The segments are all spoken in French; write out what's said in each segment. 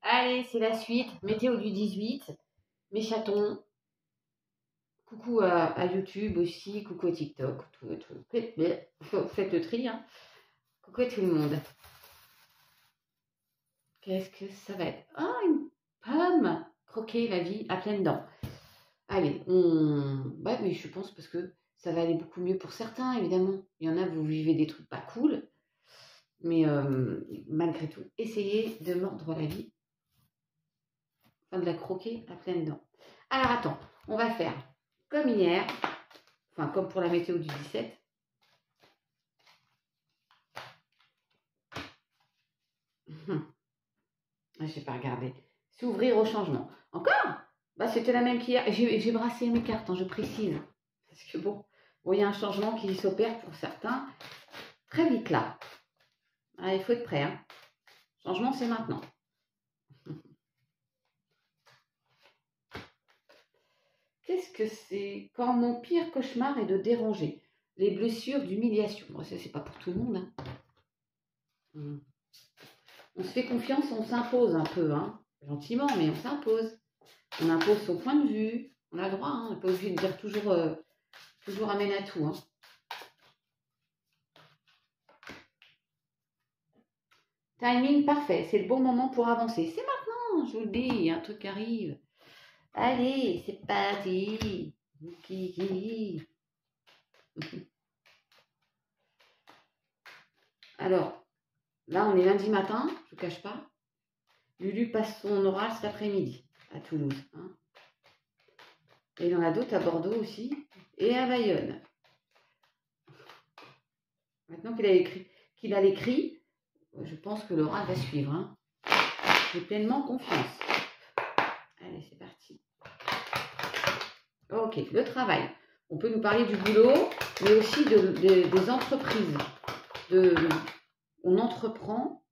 Allez, c'est la suite. Météo du 18. Mes chatons. Coucou à YouTube aussi. Coucou à TikTok. Faites le tri. Hein. Coucou à tout le monde. Qu'est-ce que ça va être? Ah, une pomme. Croquer la vie à pleines dents. Allez, bah, mais je pense parce que ça va aller beaucoup mieux pour certains, évidemment. Il y en a, vous vivez des trucs pas cool. Mais malgré tout, essayez de mordre la vie. Enfin, de la croquer à pleines dents. Alors, attends, on va faire comme hier. Enfin, comme pour la météo du 17. Je n'ai pas regardé. S'ouvrir au changement. Encore? Bah, c'était la même qu'hier. J'ai brassé mes cartes, hein, je précise. Parce que bon, il y a un changement qui s'opère pour certains très vite là. Ah, il faut être prêt. Hein. Changement, c'est maintenant. Qu'est-ce que c'est? Quand mon pire cauchemar est de déranger. Les blessures d'humiliation. Bon, ça, c'est pas pour tout le monde. Hein. On se fait confiance, on s'impose un peu. Hein. Gentiment, mais on s'impose. On impose son point de vue. On a le droit. Hein. On n'est pas obligé de dire toujours amène à tout. Hein. Timing parfait. C'est le bon moment pour avancer. C'est maintenant, je vous le dis. Un truc arrive. Allez, c'est parti. Alors, là, on est lundi matin, je ne vous cache pas. Lulu passe son oral cet après-midi à Toulouse. Hein. Et il y en a d'autres à Bordeaux aussi et à Bayonne. Maintenant qu'il a l'écrit, je pense que l'oral va suivre. Hein. J'ai pleinement confiance. Allez, c'est parti. Ok, le travail. On peut nous parler du boulot, mais aussi des entreprises. On entreprend.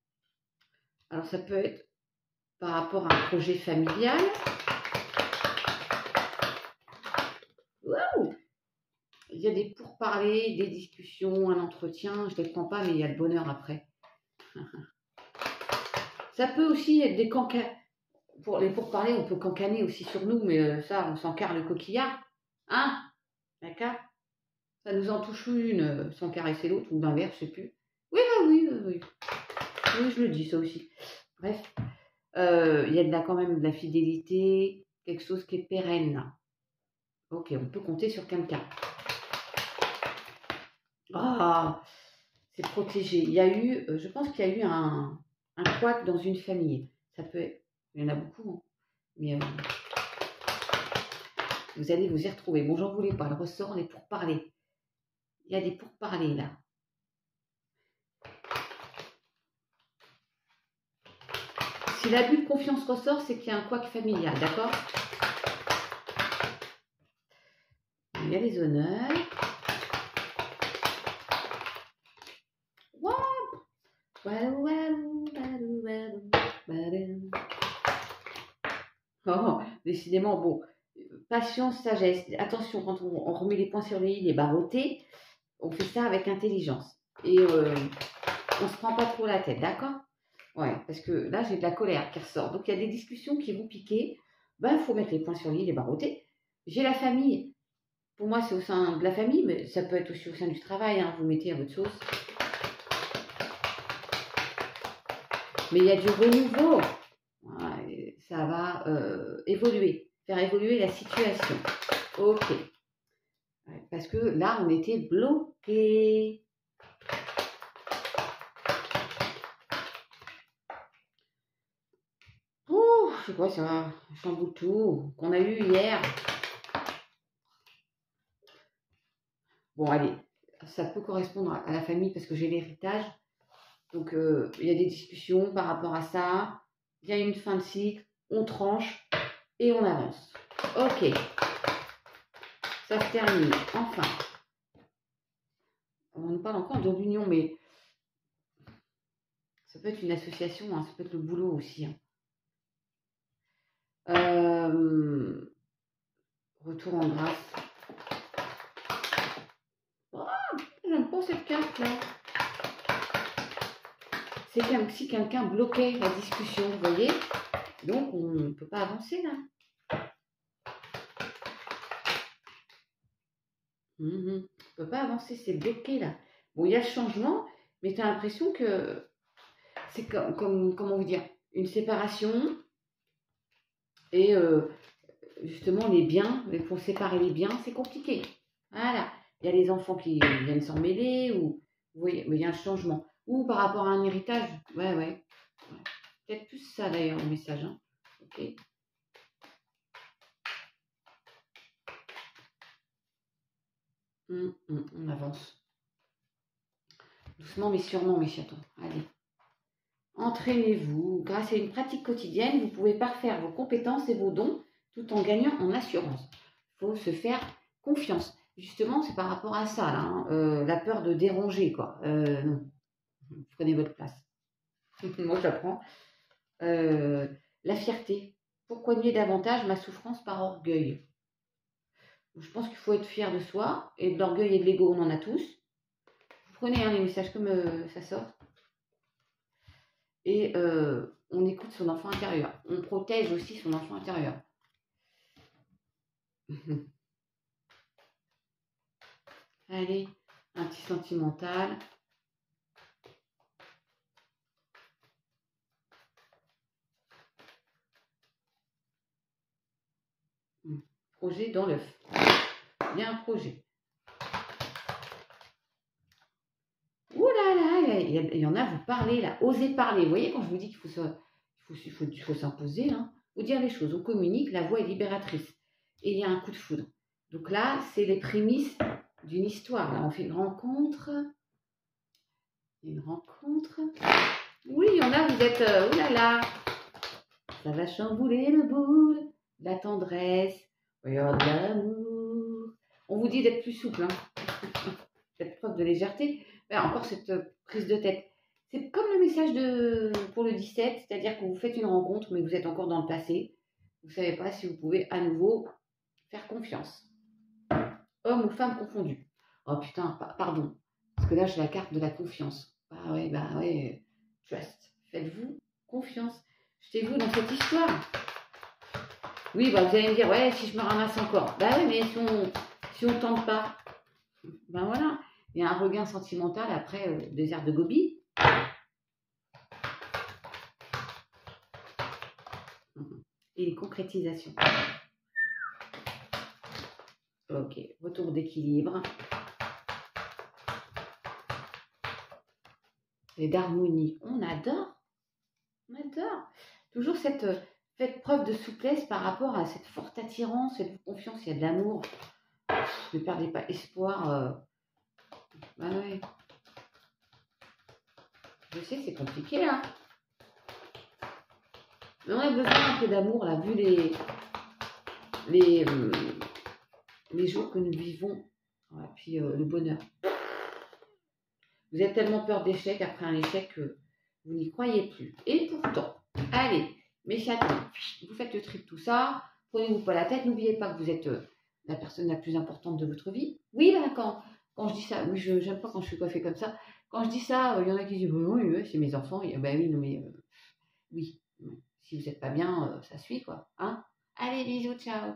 Alors, ça peut être par rapport à un projet familial. Waouh! Il y a des pourparlers, des discussions, un entretien. Je ne les prends pas, mais il y a le bonheur après. Ça peut aussi être des cancans. Pour les pourparlers, on peut cancaner aussi sur nous, mais ça, on s'encarre le coquillard. Hein? D'accord? Ça nous en touche une sans caresser l'autre, ou l'inverse, je ne sais plus. Oui, bah oui. Oui, je le dis, ça aussi. Bref, il y a quand même de la fidélité, quelque chose qui est pérenne. Ok, on peut compter sur quelqu'un. Ah, c'est protégé. Il y a eu, je pense qu'il y a eu un couac dans une famille. Ça peut être, il y en a beaucoup, hein. Mais vous allez vous y retrouver. Bon, j'en voulais pas. Le ressort, on est pour parler. Il y a des pourparlers là. Si l'abus de confiance ressort, c'est qu'il y a un couac familial, d'accord? Il y a les honneurs. Oh, décidément, bon. Patience, sagesse. Attention, quand on remet les points sur les i, les barreautés, on fait ça avec intelligence. Et on ne se prend pas trop la tête, d'accord? Ouais, parce que là, j'ai de la colère qui ressort. Donc, il y a des discussions qui vont piquer. Ben, il faut mettre les points sur les i, les barreautés. J'ai la famille. Pour moi, c'est au sein de la famille, mais ça peut être aussi au sein du travail. Hein, vous mettez à votre sauce. Mais il y a du renouveau. Ouais, ça va évoluer, faire évoluer la situation. Ok. Ouais, parce que là, on était bloqué. Oh, c'est quoi ça? Un chamboule tout qu'on a eu hier. Bon, allez, ça peut correspondre à la famille parce que j'ai l'héritage. Donc, il y a des discussions par rapport à ça. Il y a une fin de cycle, on tranche et on avance. Ok. Ça se termine. Enfin. On nous parle encore de l'union, mais ça peut être une association, hein, ça peut être le boulot aussi. Hein. Retour en grâce. Oh, j'aime pas cette carte-là. C'est comme si quelqu'un bloquait la discussion, vous voyez? Donc, on ne peut pas avancer là. On ne peut pas avancer, c'est bloqué là. Bon, il y a le changement, mais tu as l'impression que c'est comment vous dire, une séparation. Et justement, les biens, pour séparer les biens, c'est compliqué. Voilà. Il y a les enfants qui viennent s'en mêler, ou vous voyez, mais il y a un changement. Ou par rapport à un héritage. Ouais. Peut-être plus ça d'ailleurs, le message. Hein. Ok. On avance. Doucement mais sûrement, mes chatons. Allez. Entraînez-vous. Grâce à une pratique quotidienne, vous pouvez parfaire vos compétences et vos dons tout en gagnant en assurance. Il faut se faire confiance. Justement, c'est par rapport à ça, là, hein. La peur de déranger, quoi. Non, prenez votre place. Moi, j'apprends. La fierté. Pourquoi nier davantage ma souffrance par orgueil? Je pense qu'il faut être fier de soi. Et de l'orgueil et de l'ego, on en a tous. Vous prenez les messages comme ça sort. Et on écoute son enfant intérieur. On protège aussi son enfant intérieur. Allez, un petit sentimental. Projet dans l'œuf. Il y a un projet. Ouh là là, il y en a, vous parlez là. Osez parler. Vous voyez quand je vous dis qu'il faut s'imposer, hein, faut dire les choses. On communique, la voix est libératrice. Et il y a un coup de foudre. Donc là, c'est les prémices d'une histoire. Là, on fait une rencontre. Une rencontre. Oui, il y en a, vous êtes... oh là là. Ça va chambouler le boule. La tendresse. Regarde l'amour. On vous dit d'être plus souple. Hein. Faites preuve de légèreté. Mais encore cette prise de tête. C'est comme le message pour le 17. C'est-à-dire que vous faites une rencontre, mais vous êtes encore dans le passé. Vous ne savez pas si vous pouvez à nouveau faire confiance. Homme ou femme confondu. Oh putain, pardon. Parce que là, j'ai la carte de la confiance. Bah ouais. Trust. Faites-vous confiance. Jetez-vous dans cette histoire. Oui, bah vous allez me dire, ouais, si je me ramasse encore. Bah oui, mais si on tente pas, ben voilà. Il y a un regain sentimental après désert de Gobi. Et une concrétisation. Ok, retour d'équilibre. Et d'harmonie. On adore. Toujours faites preuve de souplesse par rapport à cette forte attirance, cette confiance, il y a de l'amour. Ne perdez pas espoir. Bah ouais. Je sais, c'est compliqué là. Mais on a besoin un peu d'amour là, vu les jours que nous vivons. Et puis le bonheur. Vous avez tellement peur d'échec après un échec que vous n'y croyez plus. Et pourtant, allez, mes chatons, vous faites le tri de tout ça. Prenez-vous pas la tête. N'oubliez pas que vous êtes la personne la plus importante de votre vie. Oui, ben, quand je dis ça, oui, je n'aime pas quand je suis coiffée comme ça. Quand je dis ça, il y en a qui disent oui, c'est mes enfants. Ben oui, non, mais oui, si vous n'êtes pas bien, ça suit quoi. Hein. Allez, bisous, ciao.